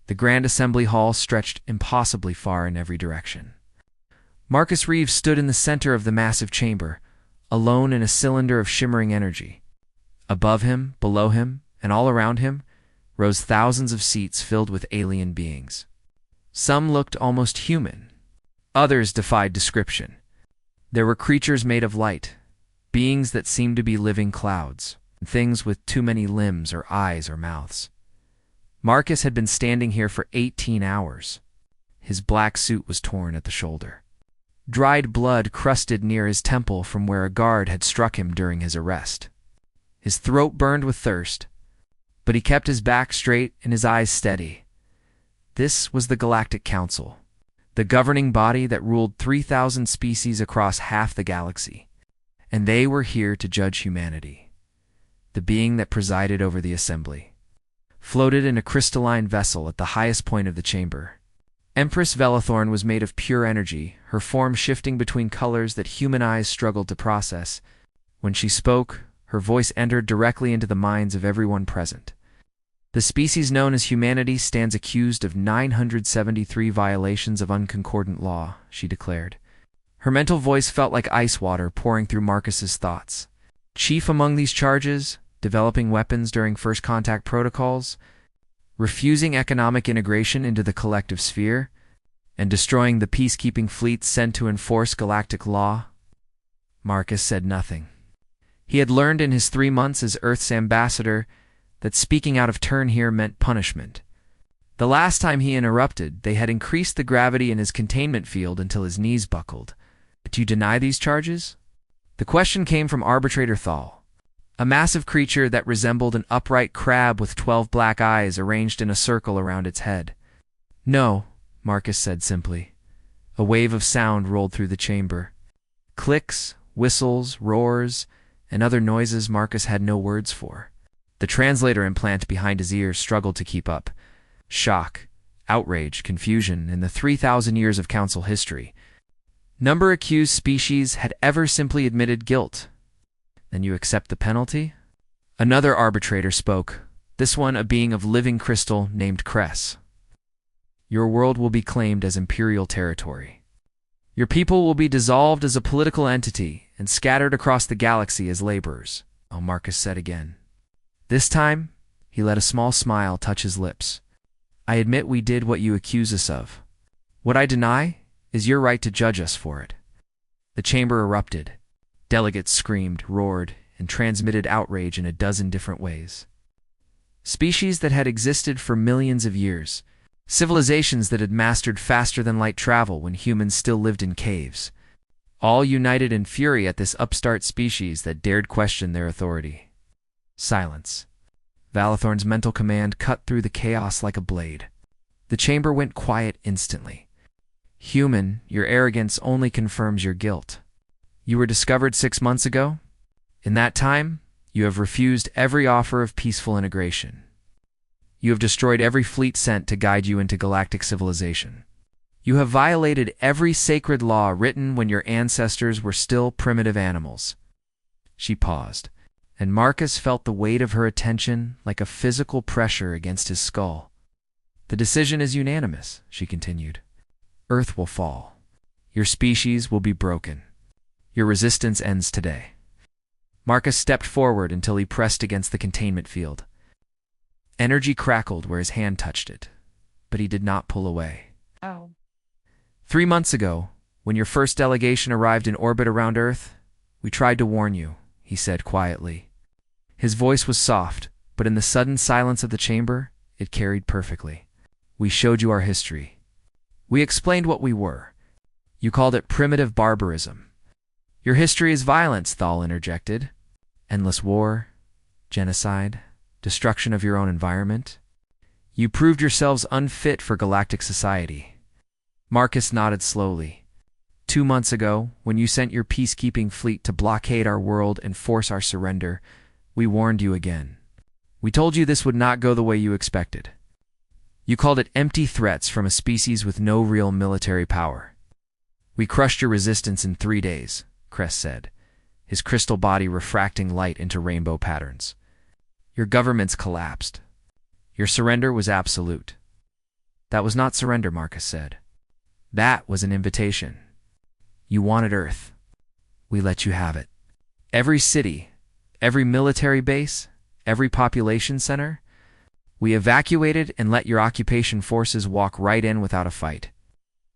The Grand Assembly Hall stretched impossibly far in every direction. Marcus Reeves stood in the center of the massive chamber, alone in a cylinder of shimmering energy. Above him, below him, and all around him rose thousands of seats filled with alien beings. Some looked almost human. Others defied description. There were creatures made of light, beings that seemed to be living clouds, things with too many limbs or eyes or mouths. Marcus had been standing here for 18 hours. His black suit was torn at the shoulder. Dried blood crusted near his temple from where a guard had struck him during his arrest. His throat burned with thirst, but he kept his back straight and his eyes steady. This was the Galactic Council, the governing body that ruled 3,000 species across half the galaxy, and they were here to judge humanity. The being that presided over the assembly floated in a crystalline vessel at the highest point of the chamber. Empress Velathorn was made of pure energy, her form shifting between colors that human eyes struggled to process. When she spoke, her voice entered directly into the minds of everyone present. The species known as humanity stands accused of 973 violations of unconcordant law, she declared. Her mental voice felt like ice water pouring through Marcus's thoughts. Chief among these charges, developing weapons during first contact protocols, refusing economic integration into the collective sphere, and destroying the peacekeeping fleets sent to enforce galactic law. Marcus said nothing. He had learned in his 3 months as Earth's ambassador that speaking out of turn here meant punishment. The last time he interrupted, they had increased the gravity in his containment field until his knees buckled. Do you deny these charges? The question came from Arbitrator Thal, a massive creature that resembled an upright crab with 12 black eyes arranged in a circle around its head. No, Marcus said simply. A wave of sound rolled through the chamber. Clicks, whistles, roars, and other noises Marcus had no words for. The translator implant behind his ears struggled to keep up. Shock, outrage, confusion in the 3,000 years of Council history. Number accused species had ever simply admitted guilt. Then you accept the penalty? Another arbitrator spoke, this one a being of living crystal named Cress. Your world will be claimed as imperial territory. Your people will be dissolved as a political entity and scattered across the galaxy as laborers, Marcus said again. This time, he let a small smile touch his lips. I admit we did what you accuse us of. What I deny is your right to judge us for it. The chamber erupted. Delegates screamed, roared, and transmitted outrage in a dozen different ways. Species that had existed for millions of years, civilizations that had mastered faster-than-light travel when humans still lived in caves, all united in fury at this upstart species that dared question their authority. Silence. Valathorn's mental command cut through the chaos like a blade. The chamber went quiet instantly. Human, your arrogance only confirms your guilt. You were discovered 6 months ago? In that time, you have refused every offer of peaceful integration. You have destroyed every fleet sent to guide you into galactic civilization. You have violated every sacred law written when your ancestors were still primitive animals. She paused, and Marcus felt the weight of her attention like a physical pressure against his skull. The decision is unanimous, she continued. Earth will fall. Your species will be broken. Your resistance ends today. Marcus stepped forward until he pressed against the containment field. Energy crackled where his hand touched it, but he did not pull away. 3 months ago, when your first delegation arrived in orbit around Earth, we tried to warn you, he said quietly. His voice was soft, but in the sudden silence of the chamber, it carried perfectly. We showed you our history. We explained what we were. You called it primitive barbarism. Your history is violence, Thal interjected. Endless war, genocide, destruction of your own environment. You proved yourselves unfit for galactic society. Marcus nodded slowly. 2 months ago, when you sent your peacekeeping fleet to blockade our world and force our surrender, we warned you again. We told you this would not go the way you expected. You called it empty threats from a species with no real military power. We crushed your resistance in 3 days, Cress said, his crystal body refracting light into rainbow patterns. Your governments collapsed. Your surrender was absolute. That was not surrender, Marcus said. That was an invitation. You wanted Earth. We let you have it. Every city, every military base, every population center, we evacuated and let your occupation forces walk right in without a fight.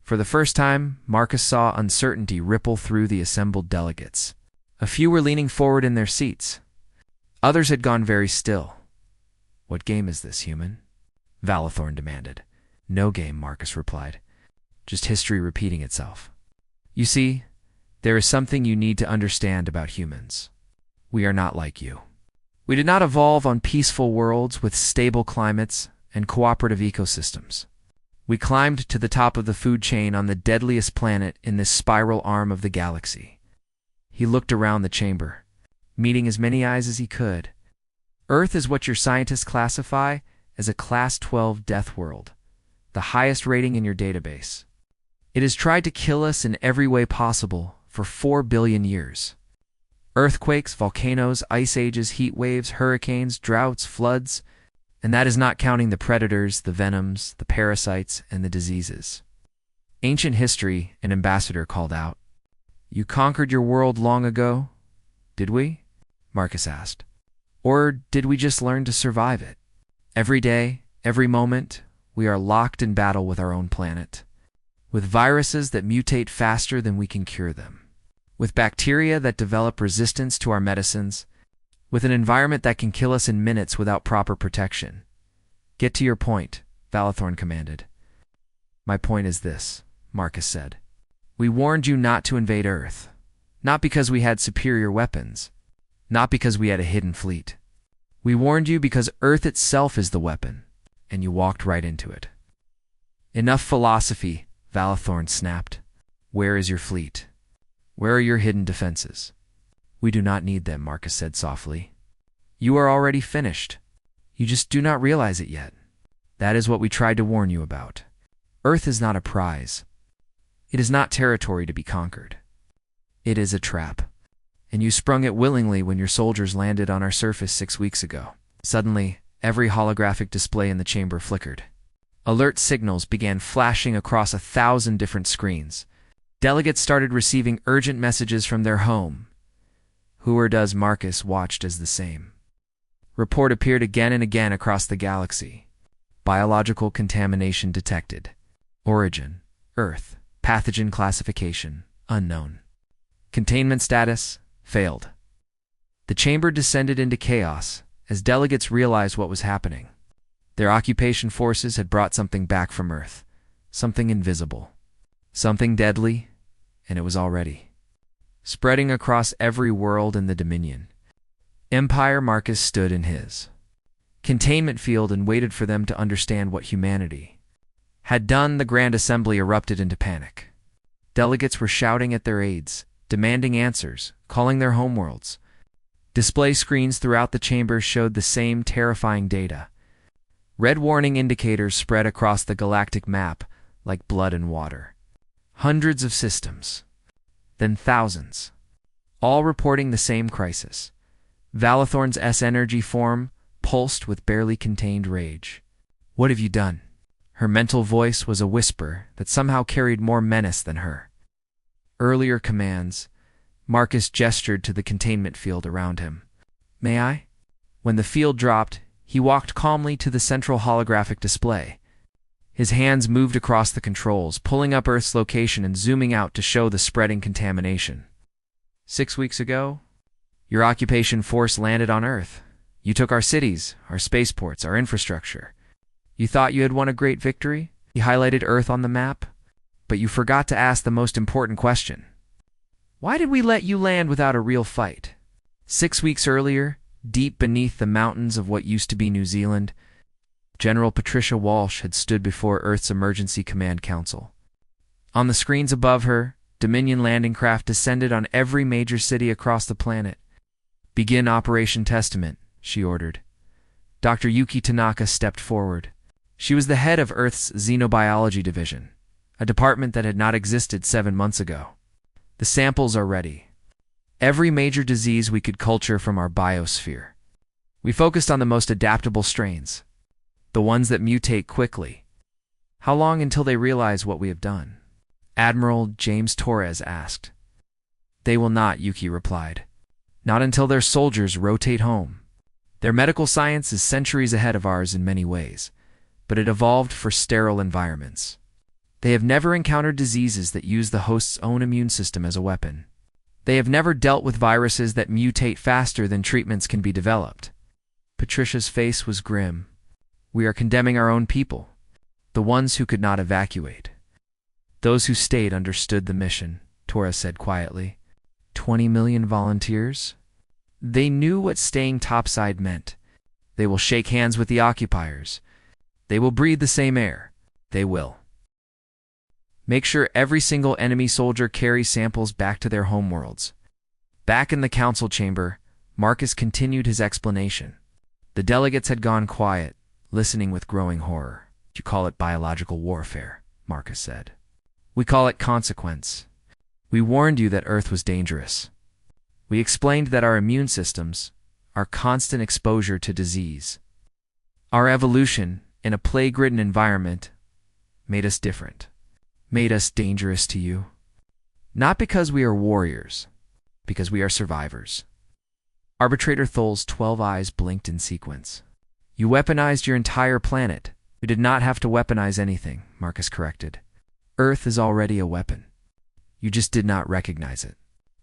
For the first time, Marcus saw uncertainty ripple through the assembled delegates. A few were leaning forward in their seats. Others had gone very still. What game is this, human? Valathorn demanded. No game, Marcus replied. Just history repeating itself. You see, there is something you need to understand about humans. We are not like you. We did not evolve on peaceful worlds with stable climates and cooperative ecosystems. We climbed to the top of the food chain on the deadliest planet in this spiral arm of the galaxy. He looked around the chamber, meeting as many eyes as he could. Earth is what your scientists classify as a Class 12 death world, the highest rating in your database. It has tried to kill us in every way possible for 4 billion years. Earthquakes, volcanoes, ice ages, heat waves, hurricanes, droughts, floods, and that is not counting the predators, the venoms, the parasites, and the diseases. Ancient history, an ambassador called out. You conquered your world long ago, did we? Marcus asked. Or did we just learn to survive it? Every day, every moment, we are locked in battle with our own planet, with viruses that mutate faster than we can cure them, with bacteria that develop resistance to our medicines, with an environment that can kill us in minutes without proper protection. Get to your point, Valathorn commanded. My point is this, Marcus said. We warned you not to invade Earth, not because we had superior weapons, not because we had a hidden fleet. We warned you because Earth itself is the weapon, and you walked right into it. Enough philosophy, Valathorn snapped. Where is your fleet? Where are your hidden defenses? We do not need them, Marcus said softly. You are already finished. You just do not realize it yet. That is what we tried to warn you about. Earth is not a prize. It is not territory to be conquered. It is a trap. And you sprung it willingly when your soldiers landed on our surface 6 weeks ago. Suddenly, every holographic display in the chamber flickered. Alert signals began flashing across 1,000 different screens. Delegates started receiving urgent messages from their home. Who or does Marcus watched as the same. Report appeared again and again across the galaxy. Biological contamination detected. Origin, Earth. Pathogen classification, unknown. Containment status, failed. The chamber descended into chaos as delegates realized what was happening. Their occupation forces had brought something back from Earth, something invisible, something deadly, and it was already spreading across every world in the Dominion. Empire Marcus stood in his containment field and waited for them to understand what humanity had done. The Grand Assembly erupted into panic. Delegates were shouting at their aides, demanding answers, calling their homeworlds. Display screens throughout the chamber showed the same terrifying data. Red warning indicators spread across the galactic map like blood and water. Hundreds of systems, then thousands, all reporting the same crisis. Valathorn's S-energy form pulsed with barely contained rage. What have you done? Her mental voice was a whisper that somehow carried more menace than her. Earlier commands. Marcus gestured to the containment field around him. May I? When the field dropped, he walked calmly to the central holographic display. His hands moved across the controls, pulling up Earth's location and zooming out to show the spreading contamination. 6 weeks ago, your occupation force landed on Earth. You took our cities, our spaceports, our infrastructure. You thought you had won a great victory? You highlighted Earth on the map? But you forgot to ask the most important question. Why did we let you land without a real fight? 6 weeks earlier, deep beneath the mountains of what used to be New Zealand, General Patricia Walsh had stood before Earth's Emergency Command Council. On the screens above her, Dominion landing craft descended on every major city across the planet. Begin Operation Testament, she ordered. Dr. Yuki Tanaka stepped forward. She was the head of Earth's Xenobiology Division, a department that had not existed 7 months ago. The samples are ready. Every major disease we could culture from our biosphere. We focused on the most adaptable strains, the ones that mutate quickly. How long until they realize what we have done? Admiral James Torres asked. They will not, Yuki replied. Not until their soldiers rotate home. Their medical science is centuries ahead of ours in many ways, but it evolved for sterile environments. They have never encountered diseases that use the host's own immune system as a weapon. They have never dealt with viruses that mutate faster than treatments can be developed. Patricia's face was grim. We are condemning our own people, the ones who could not evacuate. Those who stayed understood the mission, Torres said quietly. 20 million volunteers? They knew what staying topside meant. They will shake hands with the occupiers. They will breathe the same air. They will. Make sure every single enemy soldier carries samples back to their homeworlds. Back in the council chamber, Marcus continued his explanation. The delegates had gone quiet, listening with growing horror. You call it biological warfare, Marcus said. We call it consequence. We warned you that Earth was dangerous. We explained that our immune systems, our constant exposure to disease, our evolution in a plague-ridden environment made us different, made us dangerous to you. Not because we are warriors, because we are survivors. Arbitrator Thol's 12 eyes blinked in sequence. You weaponized your entire planet. We did not have to weaponize anything, Marcus corrected. Earth is already a weapon. You just did not recognize it.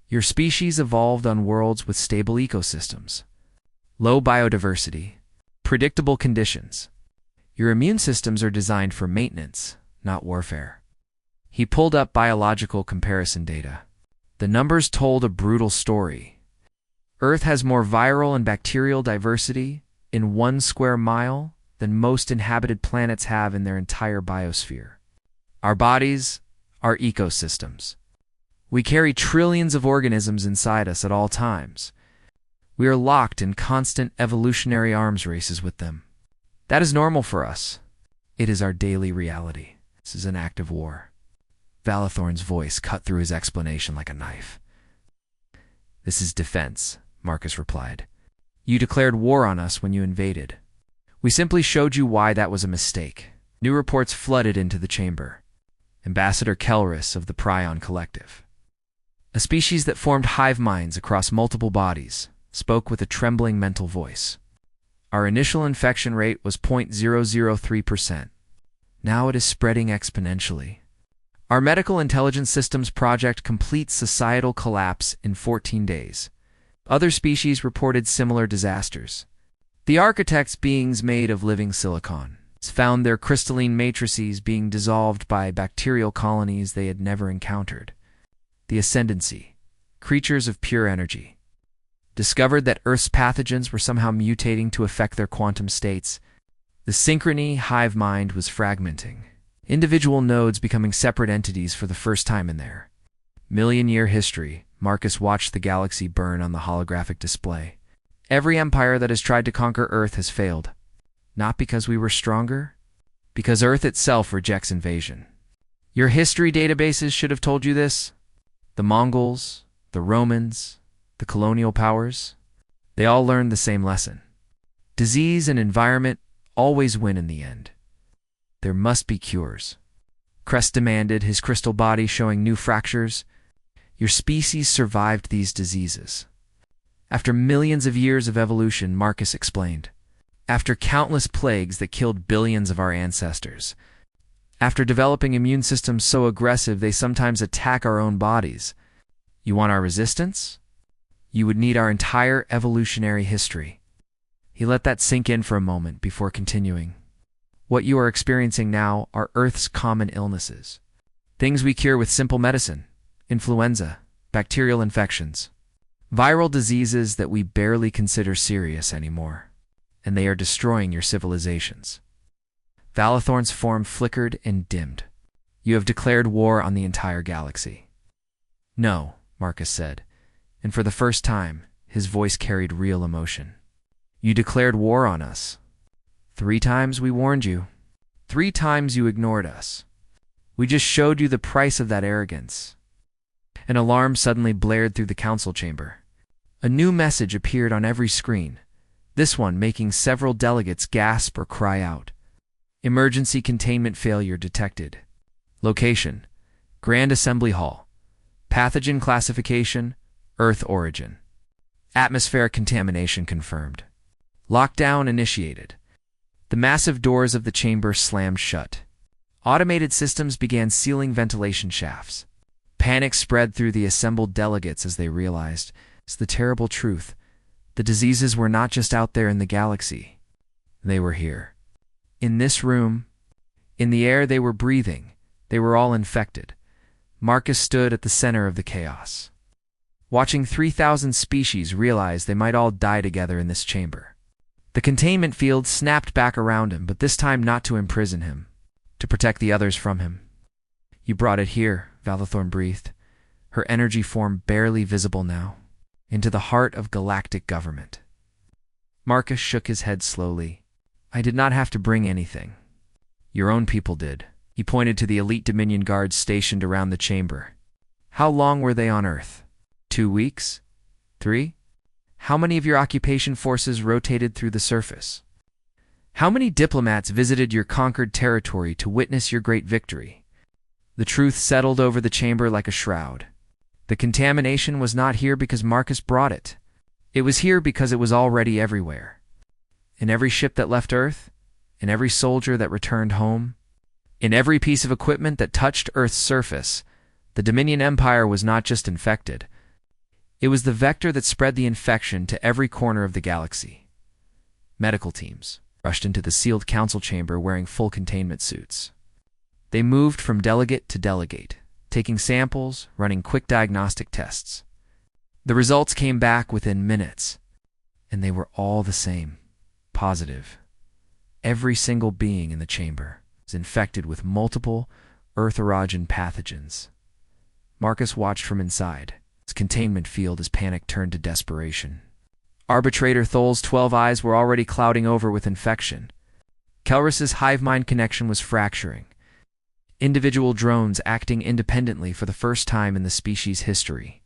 Your species evolved on worlds with stable ecosystems, low biodiversity, predictable conditions. Your immune systems are designed for maintenance, not warfare. He pulled up biological comparison data. The numbers told a brutal story. Earth has more viral and bacterial diversity in 1 square mile than most inhabited planets have in their entire biosphere. Our bodies are ecosystems. We carry trillions of organisms inside us at all times. We are locked in constant evolutionary arms races with them. That is normal for us. It is our daily reality. This is an act of war. Valathorn's voice cut through his explanation like a knife. This is defense, Marcus replied. You declared war on us when you invaded. We simply showed you why that was a mistake. New reports flooded into the chamber. Ambassador Kelris of the Prion Collective, a species that formed hive minds across multiple bodies, spoke with a trembling mental voice. Our initial infection rate was 0.003%. Now it is spreading exponentially. Our medical intelligence systems project completes societal collapse in 14 days. Other species reported similar disasters. The architects, beings made of living silicon, found their crystalline matrices being dissolved by bacterial colonies they had never encountered. The Ascendancy, creatures of pure energy, discovered that Earth's pathogens were somehow mutating to affect their quantum states. The Synchrony hive mind was fragmenting, individual nodes becoming separate entities for the first time in their million-year history. Marcus watched the galaxy burn on the holographic display. Every empire that has tried to conquer Earth has failed. Not because we were stronger, because Earth itself rejects invasion. Your history databases should have told you this. The Mongols, the Romans, the colonial powers, they all learned the same lesson. Disease and environment always win in the end. There must be cures. Crest demanded, his crystal body showing new fractures. Your species survived these diseases. After millions of years of evolution, Marcus explained. After countless plagues that killed billions of our ancestors. After developing immune systems so aggressive they sometimes attack our own bodies. You want our resistance? You would need our entire evolutionary history. He let that sink in for a moment before continuing. What you are experiencing now are Earth's common illnesses. Things we cure with simple medicine. Influenza, bacterial infections, viral diseases that we barely consider serious anymore. And they are destroying your civilizations. Valathorn's form flickered and dimmed. You have declared war on the entire galaxy. No, Marcus said, and for the first time, his voice carried real emotion. You declared war on us. 3 times we warned you. 3 times you ignored us. We just showed you the price of that arrogance. An alarm suddenly blared through the council chamber. A new message appeared on every screen, this one making several delegates gasp or cry out. Emergency containment failure detected. Location: Grand Assembly Hall. Pathogen classification: Earth origin. Atmospheric contamination confirmed. Lockdown initiated. The massive doors of the chamber slammed shut. Automated systems began sealing ventilation shafts. Panic spread through the assembled delegates as they realized the terrible truth. The diseases were not just out there in the galaxy. They were here. In this room, in the air they were breathing, they were all infected. Marcus stood at the center of the chaos, watching 3,000 species realize they might all die together in this chamber. The containment field snapped back around him, but this time not to imprison him, to protect the others from him. "You brought it here," Valathorn breathed, her energy form barely visible now, into the heart of galactic government. Marcus shook his head slowly. "I did not have to bring anything. Your own people did." He pointed to the elite Dominion guards stationed around the chamber. "How long were they on Earth? 2 weeks? 3? How many of your occupation forces rotated through the surface? How many diplomats visited your conquered territory to witness your great victory?" The truth settled over the chamber like a shroud. The contamination was not here because Marcus brought it. It was here because it was already everywhere. In every ship that left Earth, in every soldier that returned home, in every piece of equipment that touched Earth's surface, the Dominion Empire was not just infected. It was the vector that spread the infection to every corner of the galaxy. Medical teams rushed into the sealed council chamber wearing full containment suits. They moved from delegate to delegate, taking samples, running quick diagnostic tests. The results came back within minutes, and they were all the same: positive. Every single being in the chamber was infected with multiple Earth origin pathogens. Marcus watched from inside. His containment field as panic turned to desperation. Arbitrator Thol's 12 eyes were already clouding over with infection. Kelris's hive mind connection was fracturing. Individual drones acting independently for the first time in the species' history.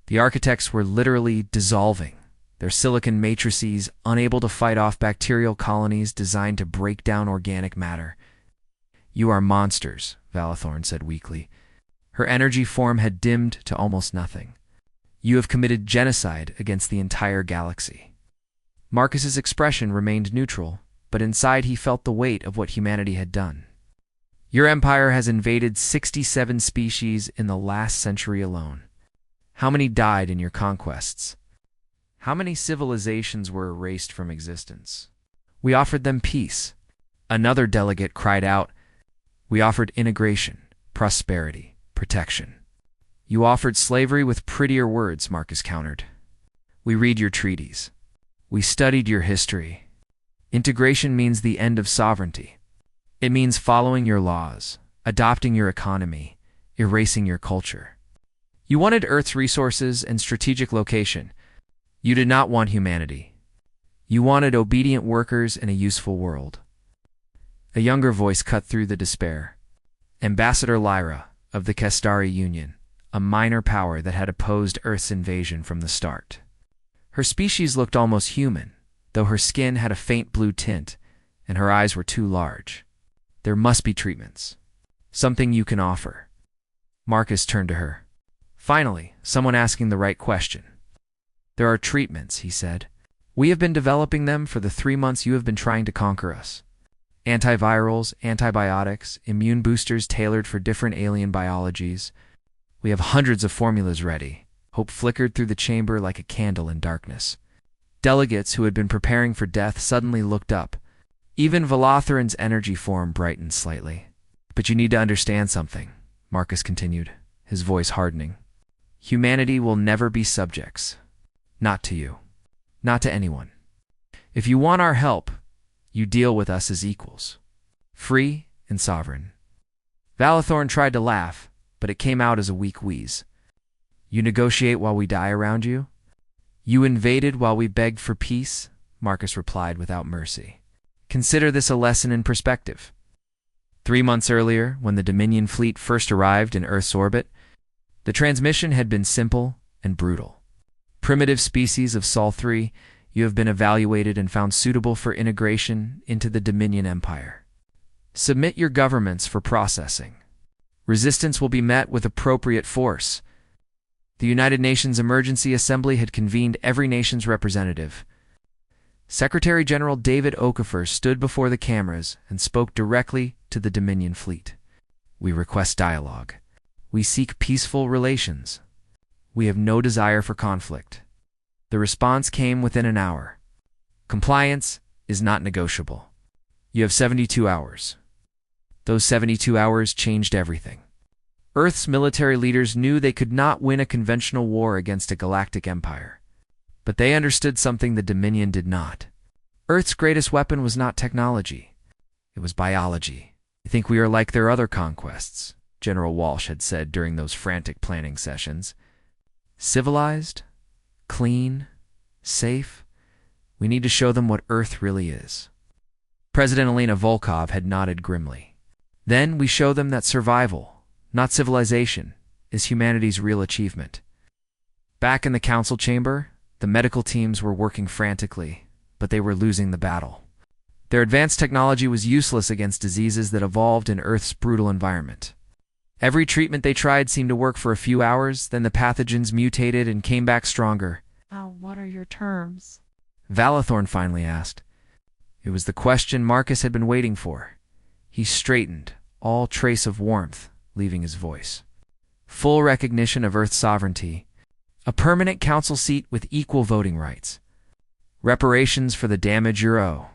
The architects were literally dissolving, their silicon matrices unable to fight off bacterial colonies designed to break down organic matter. "You are monsters," Valathorn said weakly. Her energy form had dimmed to almost nothing. "You have committed genocide against the entire galaxy." Marcus's expression remained neutral, but inside he felt the weight of what humanity had done. "Your empire has invaded 67 species in the last century alone. How many died in your conquests? How many civilizations were erased from existence?" "We offered them peace." Another delegate cried out. "We offered integration, prosperity, protection." "You offered slavery with prettier words," Marcus countered. "We read your treaties. We studied your history. Integration means the end of sovereignty. It means following your laws, adopting your economy, erasing your culture. You wanted Earth's resources and strategic location. You did not want humanity. You wanted obedient workers in a useful world." A younger voice cut through the despair. "Ambassador Lyra of the Kestari Union, a minor power that had opposed Earth's invasion from the start. Her species looked almost human, though her skin had a faint blue tint, and her eyes were too large. There must be treatments. Something you can offer." Marcus turned to her. Finally, someone asking the right question. "There are treatments," he said. "We have been developing them for the 3 months you have been trying to conquer us. Antivirals, antibiotics, immune boosters tailored for different alien biologies. We have hundreds of formulas ready." Hope flickered through the chamber like a candle in darkness. Delegates who had been preparing for death suddenly looked up. Even Valathorn's energy form brightened slightly. "But you need to understand something," Marcus continued, his voice hardening. "Humanity will never be subjects. Not to you. Not to anyone. If you want our help, you deal with us as equals. Free and sovereign." Valathorn tried to laugh, but it came out as a weak wheeze. "You negotiate while we die around you? You invaded while we begged for peace?" Marcus replied without mercy. "Consider this a lesson in perspective. 3 months earlier, when the Dominion fleet first arrived in Earth's orbit, the transmission had been simple and brutal. Primitive species of Sol 3, you have been evaluated and found suitable for integration into the Dominion Empire. Submit your governments for processing. Resistance will be met with appropriate force. The United Nations Emergency Assembly had convened every nation's representative. Secretary General David Okafor stood before the cameras and spoke directly to the Dominion fleet. We request dialogue. We seek peaceful relations. We have no desire for conflict. The response came within an hour. Compliance is not negotiable. You have 72 hours. Those 72 hours changed everything. Earth's military leaders knew they could not win a conventional war against a galactic empire. But they understood something the Dominion did not. Earth's greatest weapon was not technology. It was biology. I think we are like their other conquests, General Walsh had said during those frantic planning sessions. Civilized, clean, safe. We need to show them what Earth really is. President Elena Volkov had nodded grimly. Then we show them that survival, not civilization, is humanity's real achievement. Back in the council chamber, the medical teams were working frantically, but they were losing the battle. Their advanced technology was useless against diseases that evolved in Earth's brutal environment. Every treatment they tried seemed to work for a few hours, then the pathogens mutated and came back stronger. What are your terms? Valathorn finally asked. It was the question Marcus had been waiting for. He straightened, all trace of warmth leaving his voice. Full recognition of Earth's sovereignty. A permanent council seat with equal voting rights. Reparations for the damage you owe.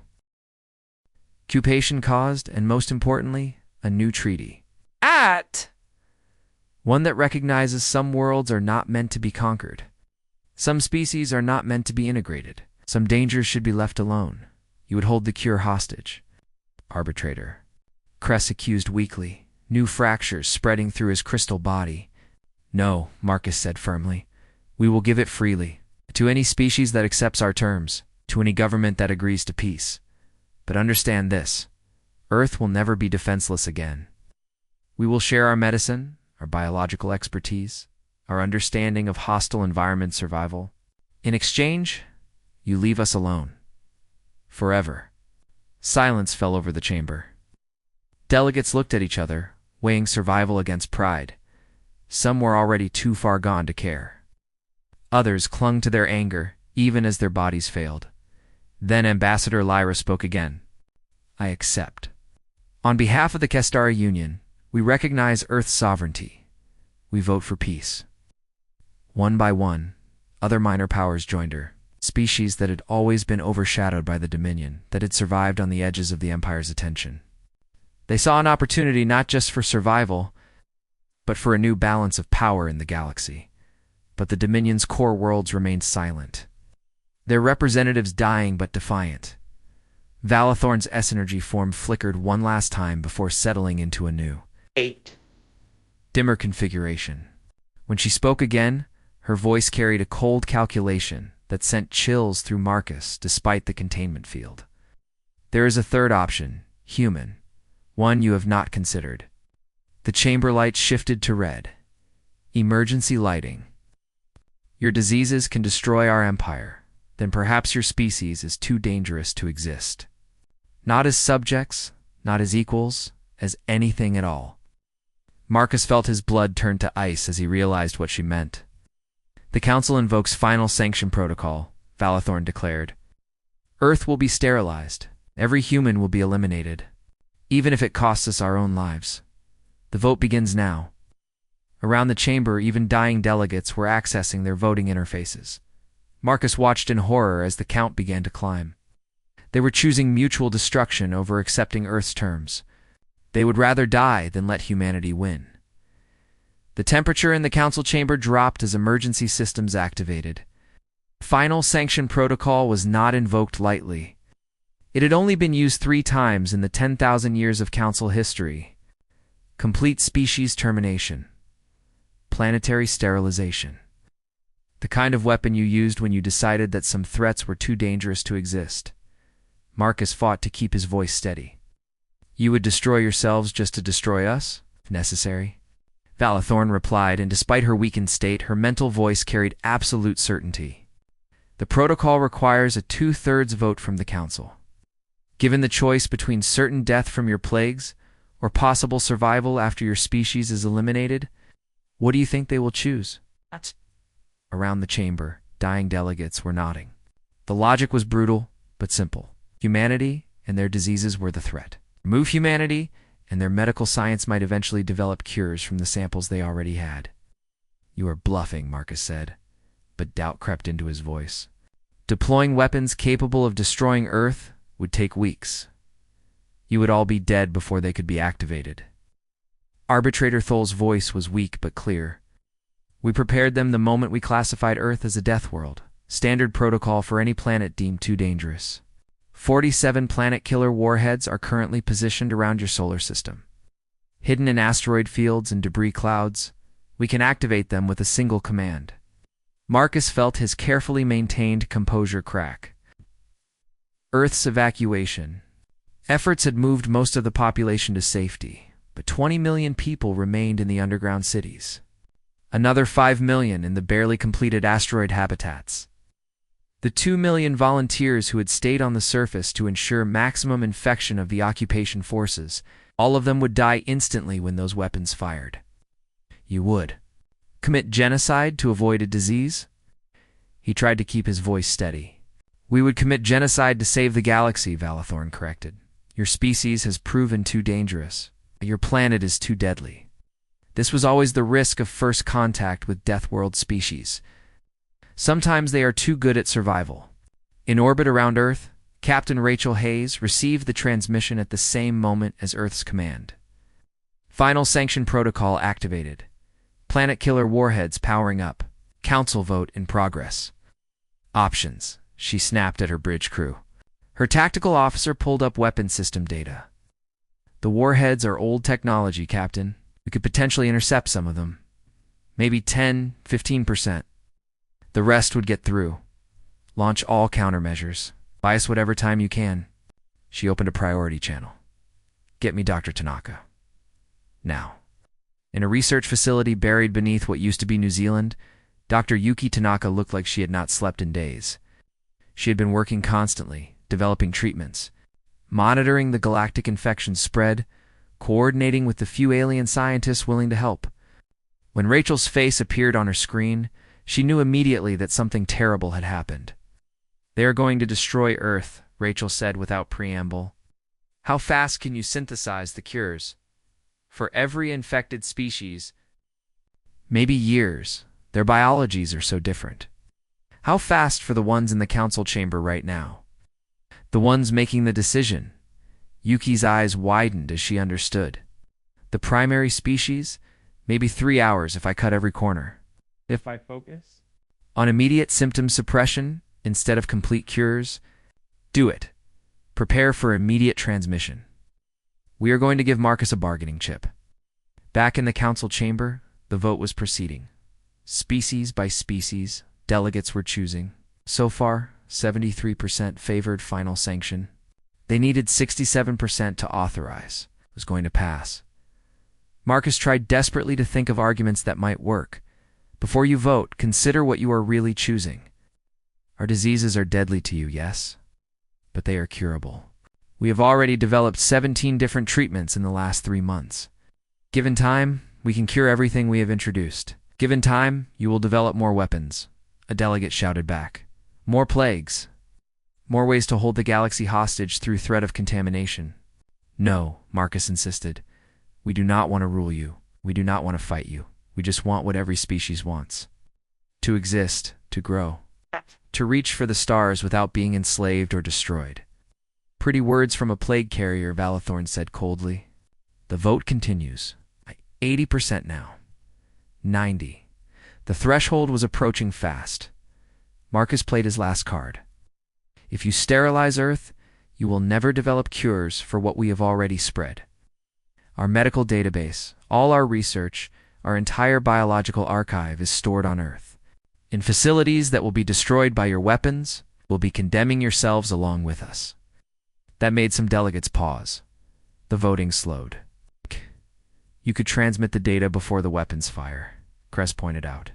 Occupation caused, and most importantly, a new treaty. One that recognizes some worlds are not meant to be conquered. Some species are not meant to be integrated. Some dangers should be left alone. You would hold the cure hostage. Arbitrator. Kress accused weakly, new fractures spreading through his crystal body. No, Marcus said firmly. We will give it freely, to any species that accepts our terms, to any government that agrees to peace. But understand this, Earth will never be defenseless again. We will share our medicine, our biological expertise, our understanding of hostile environment survival. In exchange, you leave us alone. Forever. Silence fell over the chamber. Delegates looked at each other, weighing survival against pride. Some were already too far gone to care. Others clung to their anger, even as their bodies failed. Then Ambassador Lyra spoke again. I accept. On behalf of the Kestari Union, we recognize Earth's sovereignty. We vote for peace. One by one, other minor powers joined her, species that had always been overshadowed by the Dominion, that had survived on the edges of the Empire's attention. They saw an opportunity not just for survival, but for a new balance of power in the galaxy. But the Dominion's core worlds remained silent, their representatives dying but defiant. Valathorn's S-energy form flickered one last time before settling into a new, dimmer configuration. When she spoke again, her voice carried a cold calculation that sent chills through Marcus despite the containment field. There is a third option, human, one you have not considered. The chamber light shifted to red. Emergency lighting. Your diseases can destroy our empire. Then perhaps your species is too dangerous to exist. Not as subjects, not as equals, as anything at all. Marcus felt his blood turn to ice as he realized what she meant. The Council invokes final sanction protocol, Valathorn declared. Earth will be sterilized. Every human will be eliminated, even if it costs us our own lives. The vote begins now. Around the chamber, even dying delegates were accessing their voting interfaces. Marcus watched in horror as the count began to climb. They were choosing mutual destruction over accepting Earth's terms. They would rather die than let humanity win. The temperature in the council chamber dropped as emergency systems activated. Final sanction protocol was not invoked lightly. It had only been used 3 times in the 10,000 years of council history. Complete species termination. Planetary sterilization. The kind of weapon you used when you decided that some threats were too dangerous to exist. Marcus fought to keep his voice steady. You would destroy yourselves just to destroy us, if necessary? Valathorn replied, and despite her weakened state, her mental voice carried absolute certainty. The protocol requires a 2/3 vote from the council. Given the choice between certain death from your plagues or possible survival after your species is eliminated, what do you think they will choose? Around the chamber, dying delegates were nodding. The logic was brutal, but simple. Humanity and their diseases were the threat. Remove humanity, and their medical science might eventually develop cures from the samples they already had. You are bluffing, Marcus said, but doubt crept into his voice. Deploying weapons capable of destroying Earth would take weeks. You would all be dead before they could be activated. Arbitrator Thol's voice was weak but clear. We prepared them the moment we classified Earth as a death world, standard protocol for any planet deemed too dangerous. 47 planet-killer warheads are currently positioned around your solar system. Hidden in asteroid fields and debris clouds, we can activate them with a single command. Marcus felt his carefully maintained composure crack. Earth's evacuation. Efforts had moved most of the population to safety, but 20 million people remained in the underground cities. Another 5 million in the barely completed asteroid habitats. The 2 million volunteers who had stayed on the surface to ensure maximum infection of the occupation forces, all of them would die instantly when those weapons fired. You would commit genocide to avoid a disease? He tried to keep his voice steady. We would commit genocide to save the galaxy, Valathorn corrected. Your species has proven too dangerous. Your planet is too deadly. This was always the risk of first contact with Death World species. Sometimes they are too good at survival. In orbit around Earth, Captain Rachel Hayes received the transmission at the same moment as Earth's command. Final Sanction Protocol activated. Planet killer warheads powering up. Council vote in progress. Options, she snapped at her bridge crew. Her tactical officer pulled up weapon system data. The warheads are old technology, Captain. We could potentially intercept some of them. Maybe 10–15%. The rest would get through. Launch all countermeasures. Buy us whatever time you can. She opened a priority channel. Get me Dr. Tanaka. Now. In a research facility buried beneath what used to be New Zealand, Dr. Yuki Tanaka looked like she had not slept in days. She had been working constantly, developing treatments, monitoring the galactic infection spread, coordinating with the few alien scientists willing to help. When Rachel's face appeared on her screen, she knew immediately that something terrible had happened. They are going to destroy Earth, Rachel said without preamble. How fast can you synthesize the cures? For every infected species, maybe years. Their biologies are so different. How fast for the ones in the council chamber right now? The ones making the decision. Yuki's eyes widened as she understood. The primary species? Maybe 3 hours if I cut every corner. If I focus on immediate symptom suppression instead of complete cures, do it. Prepare for immediate transmission. We are going to give Marcus a bargaining chip. Back in the council chamber, the vote was proceeding. Species by species, delegates were choosing. So far, 73% favored final sanction. They needed 67% to authorize. It was going to pass. Marcus tried desperately to think of arguments that might work. Before you vote, consider what you are really choosing. Our diseases are deadly to you, yes? But they are curable. We have already developed 17 different treatments in the last 3 months. Given time, we can cure everything we have introduced. Given time, you will develop more weapons. A delegate shouted back. More plagues. More ways to hold the galaxy hostage through threat of contamination. No, Marcus insisted. We do not want to rule you. We do not want to fight you. We just want what every species wants. To exist, to grow. To reach for the stars without being enslaved or destroyed. Pretty words from a plague carrier, Valathorn said coldly. The vote continues. 80% now. 90. The threshold was approaching fast. Marcus played his last card. If you sterilize Earth, you will never develop cures for what we have already spread. Our medical database, all our research, our entire biological archive is stored on Earth. In facilities that will be destroyed by your weapons, will be condemning yourselves along with us. That made some delegates pause. The voting slowed. You could transmit the data before the weapons fire, Kress pointed out.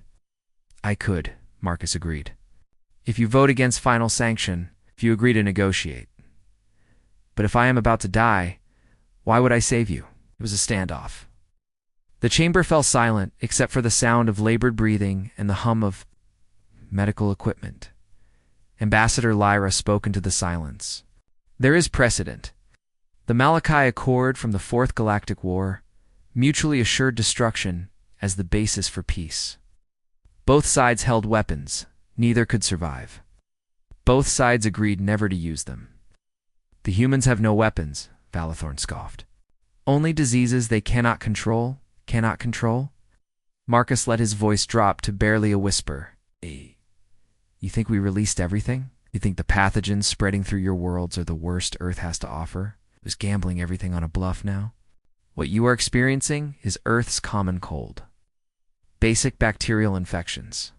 I could, Marcus agreed. If you vote against final sanction, if you agree to negotiate. But if I am about to die, why would I save you? It was a standoff. The chamber fell silent except for the sound of labored breathing and the hum of medical equipment. Ambassador Lyra spoke into the silence. There is precedent. The Malachi Accord from the Fourth Galactic War mutually assured destruction as the basis for peace. Both sides held weapons. Neither could survive. Both sides agreed never to use them. The humans have no weapons, Valathorn scoffed. Only diseases they cannot control. Marcus let his voice drop to barely a whisper. Hey, you think we released everything? You think the pathogens spreading through your worlds are the worst Earth has to offer? It was gambling everything on a bluff now. What you are experiencing is Earth's common cold. Basic bacterial infections.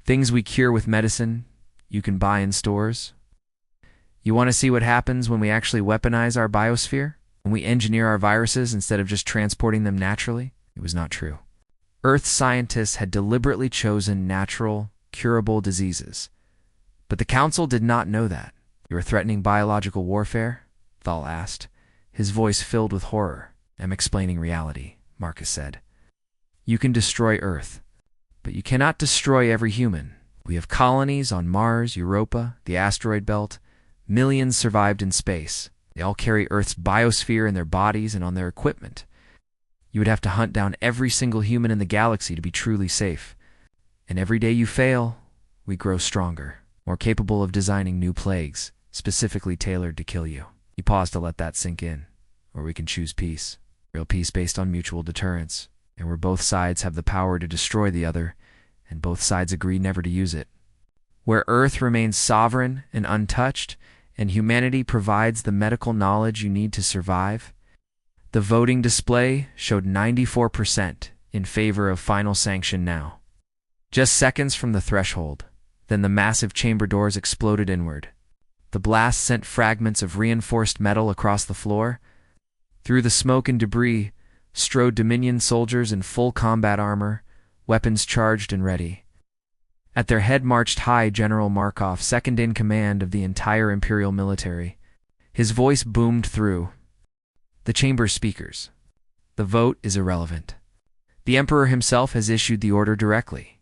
Things we cure with medicine you can buy in stores. You want to see what happens when we actually weaponize our biosphere? When we engineer our viruses instead of just transporting them naturally? It was not true. Earth scientists had deliberately chosen natural, curable diseases. But the Council did not know that. You are threatening biological warfare? Thal asked, his voice filled with horror. I'm explaining reality, Marcus said. You can destroy Earth, but you cannot destroy every human. We have colonies on Mars, Europa, the asteroid belt. Millions survived in space. They all carry Earth's biosphere in their bodies and on their equipment. You would have to hunt down every single human in the galaxy to be truly safe. And every day you fail, we grow stronger, more capable of designing new plagues, specifically tailored to kill you. You pause to let that sink in. Or we can choose peace. Real peace based on mutual deterrence, and where both sides have the power to destroy the other, and both sides agree never to use it. Where Earth remains sovereign and untouched, and humanity provides the medical knowledge you need to survive. The voting display showed 94% in favor of final sanction now. Just seconds from the threshold, then the massive chamber doors exploded inward. The blast sent fragments of reinforced metal across the floor. Through the smoke and debris strode Dominion soldiers in full combat armor, weapons charged and ready. At their head marched High General Markov, second in command of the entire Imperial military. His voice boomed through the chamber's speakers. The vote is irrelevant. The Emperor himself has issued the order directly.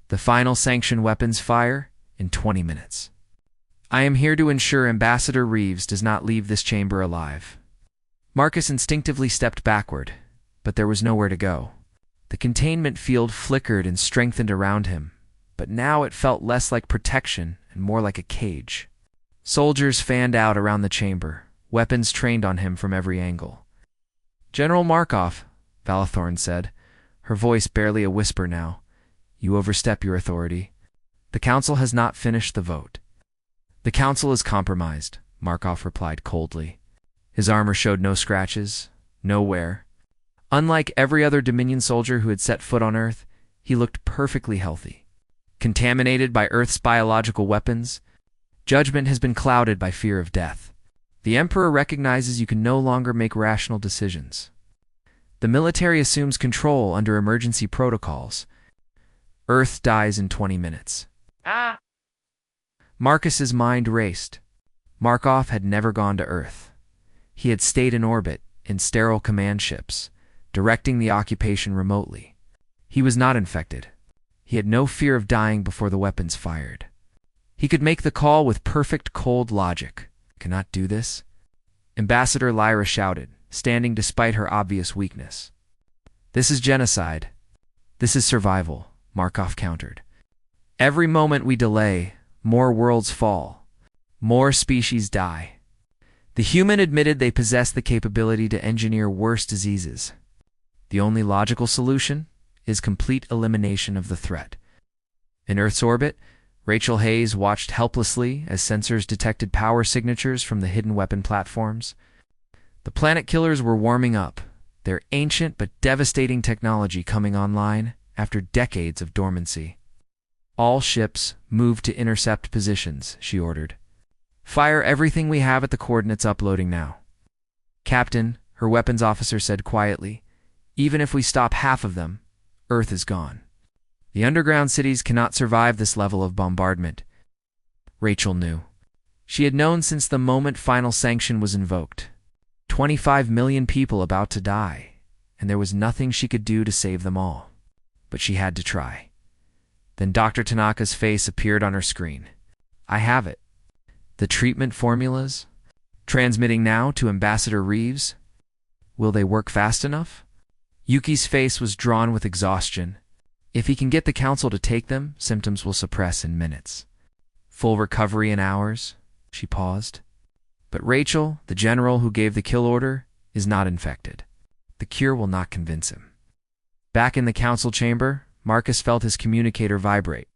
The final sanction weapons fire in 20 minutes. I am here to ensure Ambassador Reeves does not leave this chamber alive. Marcus instinctively stepped backward, but there was nowhere to go. The containment field flickered and strengthened around him, but now it felt less like protection and more like a cage. Soldiers fanned out around the chamber, weapons trained on him from every angle. General Markov, Valathorn said, her voice barely a whisper now. You overstep your authority. The Council has not finished the vote. The Council is compromised, Markov replied coldly. His armor showed no scratches, no wear. Unlike every other Dominion soldier who had set foot on Earth, he looked perfectly healthy. Contaminated by Earth's biological weapons, judgment has been clouded by fear of death. The Emperor recognizes you can no longer make rational decisions. The military assumes control under emergency protocols. Earth dies in 20 minutes. Marcus's mind raced. Markov had never gone to Earth. He had stayed in orbit, in sterile command ships, directing the occupation remotely. He was not infected. He had no fear of dying before the weapons fired. He could make the call with perfect cold logic. Cannot do this? Ambassador Lyra shouted, standing despite her obvious weakness. This is genocide. This is survival, Markov countered. Every moment we delay, more worlds fall. More species die. The human admitted they possess the capability to engineer worse diseases. The only logical solution is complete elimination of the threat. In Earth's orbit, Rachel Hayes watched helplessly as sensors detected power signatures from the hidden weapon platforms. The planet killers were warming up, their ancient but devastating technology coming online after decades of dormancy. All ships move to intercept positions, she ordered. Fire everything we have at the coordinates uploading now. Captain, her weapons officer said quietly, even if we stop half of them, Earth is gone. The underground cities cannot survive this level of bombardment. Rachel knew. She had known since the moment final sanction was invoked. 25 million people about to die, and there was nothing she could do to save them all. But she had to try. Then Dr. Tanaka's face appeared on her screen. I have it. The treatment formulas? Transmitting now to Ambassador Reeves? Will they work fast enough? Yuki's face was drawn with exhaustion. If he can get the council to take them, symptoms will suppress in minutes. Full recovery in hours? She paused. But Rachel, the general who gave the kill order, is not infected. The cure will not convince him. Back in the council chamber, Marcus felt his communicator vibrate.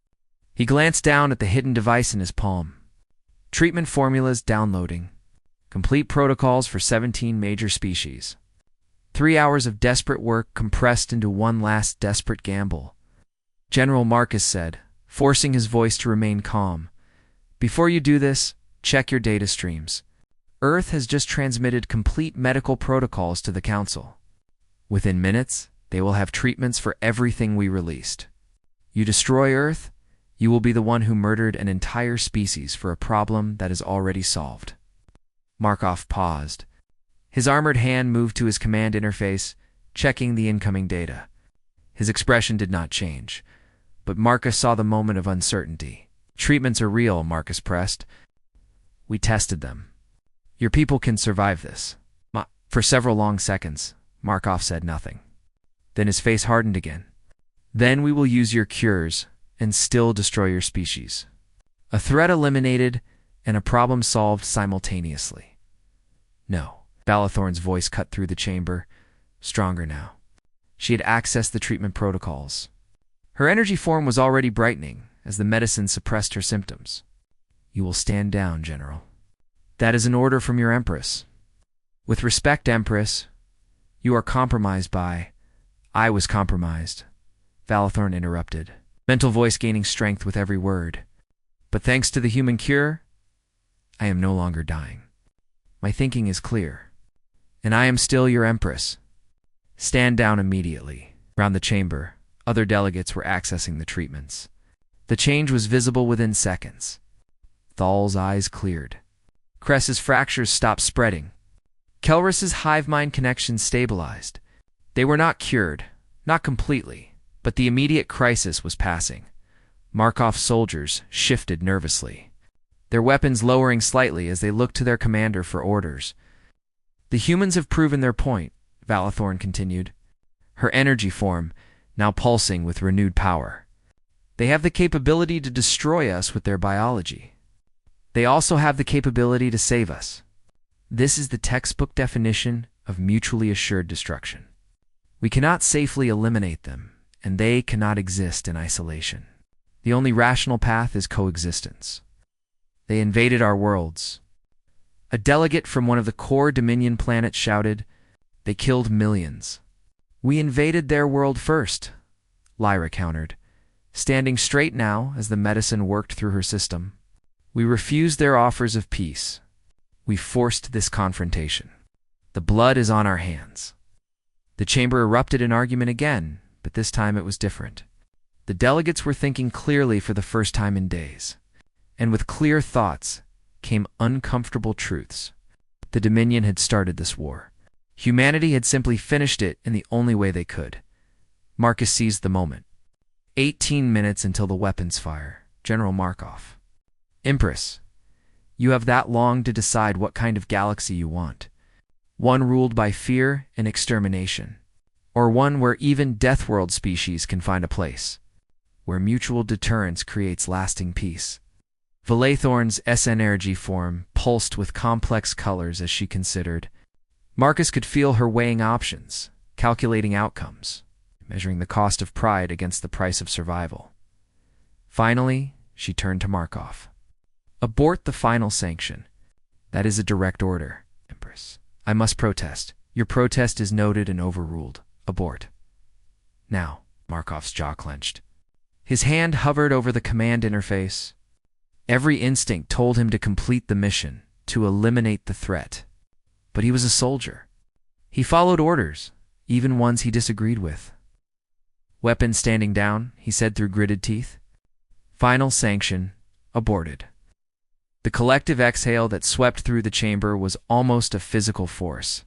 He glanced down at the hidden device in his palm. Treatment formulas downloading. Complete protocols for 17 major species. 3 hours of desperate work compressed into one last desperate gamble. General Marcus said, forcing his voice to remain calm. Before you do this, check your data streams. Earth has just transmitted complete medical protocols to the Council. Within minutes, they will have treatments for everything we released. You destroy Earth, you will be the one who murdered an entire species for a problem that is already solved. Markov paused. His armored hand moved to his command interface, checking the incoming data. His expression did not change, but Marcus saw the moment of uncertainty. Treatments are real, Marcus pressed. We tested them. Your people can survive this. For several long seconds, Markov said nothing. Then his face hardened again. Then we will use your cures and still destroy your species. A threat eliminated and a problem solved simultaneously. No. Balathorn's voice cut through the chamber, stronger now. She had accessed the treatment protocols. Her energy form was already brightening as the medicine suppressed her symptoms. You will stand down, General. That is an order from your Empress. With respect, Empress, you are compromised by... I was compromised, Balathorn interrupted, mental voice gaining strength with every word. But thanks to the human cure, I am no longer dying. My thinking is clear. And I am still your Empress. Stand down immediately. Round the chamber, other delegates were accessing the treatments. The change was visible within seconds. Thal's eyes cleared. Cress's fractures stopped spreading. Kelris's hive mind connections stabilized. They were not cured, not completely, but the immediate crisis was passing. Markov's soldiers shifted nervously, their weapons lowering slightly as they looked to their commander for orders. The humans have proven their point, Balathorn continued, her energy form now pulsing with renewed power. They have the capability to destroy us with their biology. They also have the capability to save us. This is the textbook definition of mutually assured destruction. We cannot safely eliminate them, and they cannot exist in isolation. The only rational path is coexistence. They invaded our worlds. A delegate from one of the core Dominion planets shouted, they killed millions. We invaded their world first, Lyra countered, standing straight now as the medicine worked through her system. We refused their offers of peace. We forced this confrontation. The blood is on our hands. The chamber erupted in argument again, but this time it was different. The delegates were thinking clearly for the first time in days. And with clear thoughts came uncomfortable truths. The Dominion had started this war. Humanity had simply finished it in the only way they could. Marcus seized the moment. 18 minutes until the weapons fire. General Markov. Empress, you have that long to decide what kind of galaxy you want. One ruled by fear and extermination, or one where even Deathworld species can find a place, where mutual deterrence creates lasting peace. Valathorn's S-energy form pulsed with complex colors as she considered. Marcus could feel her weighing options, calculating outcomes, measuring the cost of pride against the price of survival. Finally, she turned to Markov. Abort the final sanction. That is a direct order, Empress. I must protest. Your protest is noted and overruled. Abort. Now, Markov's jaw clenched. His hand hovered over the command interface. Every instinct told him to complete the mission, to eliminate the threat. But he was a soldier. He followed orders, even ones he disagreed with. Weapon standing down, he said through gritted teeth. Final sanction, aborted. The collective exhale that swept through the chamber was almost a physical force.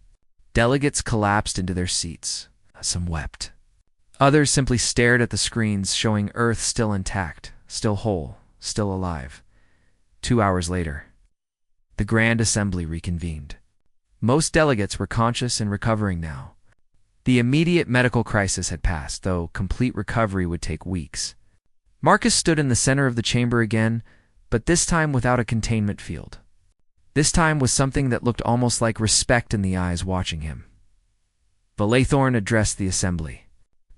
Delegates collapsed into their seats. Some wept. Others simply stared at the screens showing Earth still intact, still whole, still alive. 2 hours later, the Grand Assembly reconvened. Most delegates were conscious and recovering now. The immediate medical crisis had passed, though complete recovery would take weeks. Marcus stood in the center of the chamber again, but this time without a containment field. This time with something that looked almost like respect in the eyes watching him. Valathorn addressed the assembly.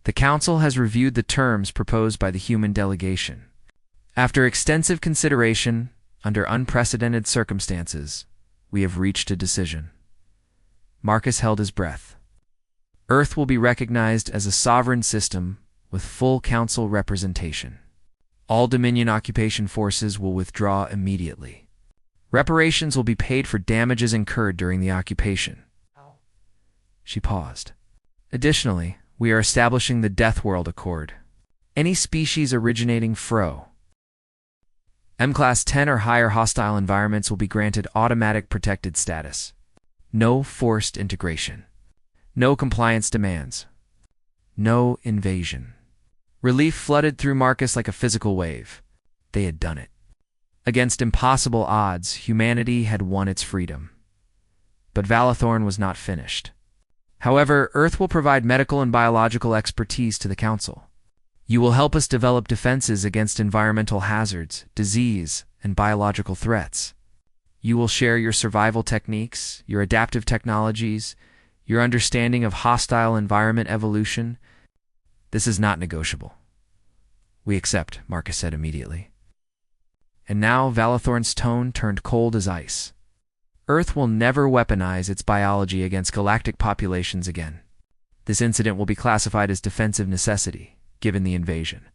The council has reviewed the terms proposed by the human delegation. After extensive consideration, under unprecedented circumstances, we have reached a decision. Marcus held his breath. Earth will be recognized as a sovereign system with full council representation. All Dominion occupation forces will withdraw immediately. Reparations will be paid for damages incurred during the occupation. She paused. Additionally, we are establishing the Death World Accord. Any species originating fro M-Class 10 or higher hostile environments will be granted automatic protected status. No forced integration. No compliance demands. No invasion. Relief flooded through Marcus like a physical wave. They had done it. Against impossible odds, humanity had won its freedom. But Valathorn was not finished. However, Earth will provide medical and biological expertise to the Council. You will help us develop defenses against environmental hazards, disease, and biological threats. You will share your survival techniques, your adaptive technologies, your understanding of hostile environment evolution. This is not negotiable. We accept, Marcus said immediately. And now Valathorn's tone turned cold as ice. Earth will never weaponize its biology against galactic populations again. This incident will be classified as defensive necessity, given the invasion.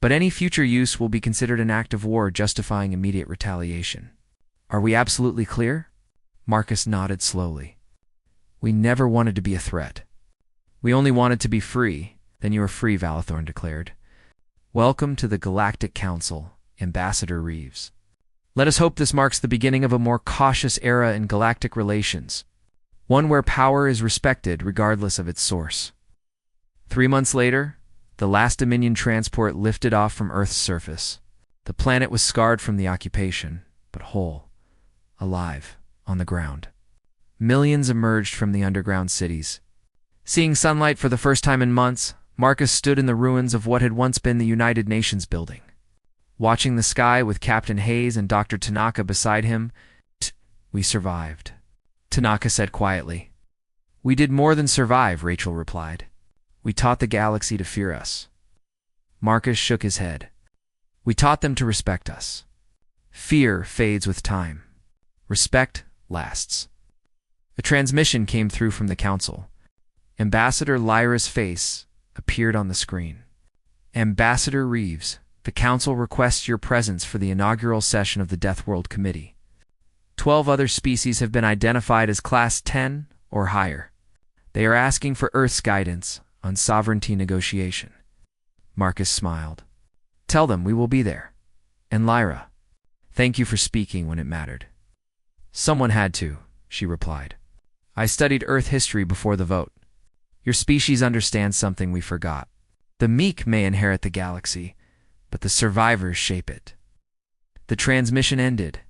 But any future use will be considered an act of war justifying immediate retaliation. Are we absolutely clear? Marcus nodded slowly. We never wanted to be a threat. We only wanted to be free. Then you are free, Valathorn declared. Welcome to the Galactic Council, Ambassador Reeves. Let us hope this marks the beginning of a more cautious era in galactic relations, one where power is respected regardless of its source. 3 months later, the last Dominion transport lifted off from Earth's surface. The planet was scarred from the occupation, but whole, alive, on the ground. Millions emerged from the underground cities. Seeing sunlight for the first time in months, Marcus stood in the ruins of what had once been the United Nations building. Watching the sky with Captain Hayes and Dr. Tanaka beside him, we survived. Tanaka said quietly. We did more than survive, Rachel replied. We taught the galaxy to fear us. Marcus shook his head. We taught them to respect us. Fear fades with time. Respect lasts. A transmission came through from the council. Ambassador Lyra's face appeared on the screen. Ambassador Reeves, the council requests your presence for the inaugural session of the Death World Committee. 12 other species have been identified as Class 10 or higher. They are asking for Earth's guidance on sovereignty negotiation. Marcus smiled. Tell them we will be there. And Lyra, thank you for speaking when it mattered. Someone had to, she replied. I studied Earth history before the vote. Your species understands something we forgot. The meek may inherit the galaxy, but the survivors shape it. The transmission ended.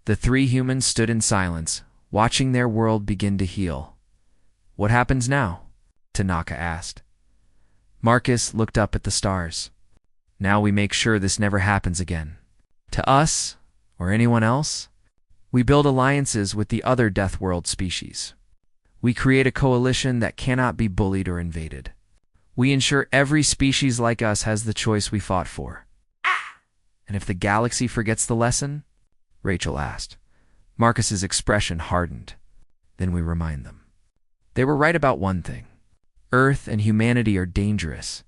The 3 humans stood in silence, watching their world begin to heal. What happens now? Tanaka asked. Marcus looked up at the stars. Now we make sure this never happens again. To us, or anyone else, we build alliances with the other Death World species. We create a coalition that cannot be bullied or invaded. We ensure every species like us has the choice we fought for. And if the galaxy forgets the lesson? Rachel asked. Marcus's expression hardened. Then we remind them. They were right about one thing. Earth and humanity are dangerous.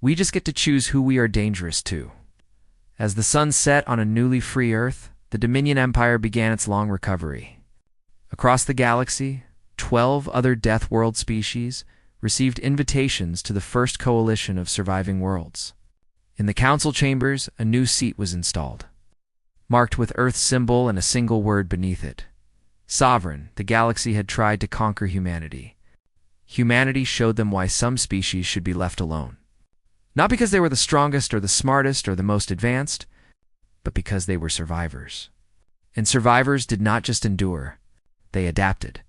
We just get to choose who we are dangerous to. As the sun set on a newly free Earth, the Dominion Empire began its long recovery. Across the galaxy, 12 other Death World species received invitations to the first coalition of surviving worlds. In the council chambers, a new seat was installed. marked with Earth's symbol and a single word beneath it. Sovereign, the galaxy had tried to conquer humanity. Humanity showed them why some species should be left alone. Not because they were the strongest or the smartest or the most advanced, but because they were survivors. And survivors did not just endure. They adapted.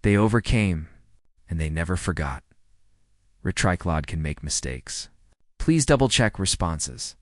They overcame, and they never forgot. Retriclod can make mistakes. Please double-check responses.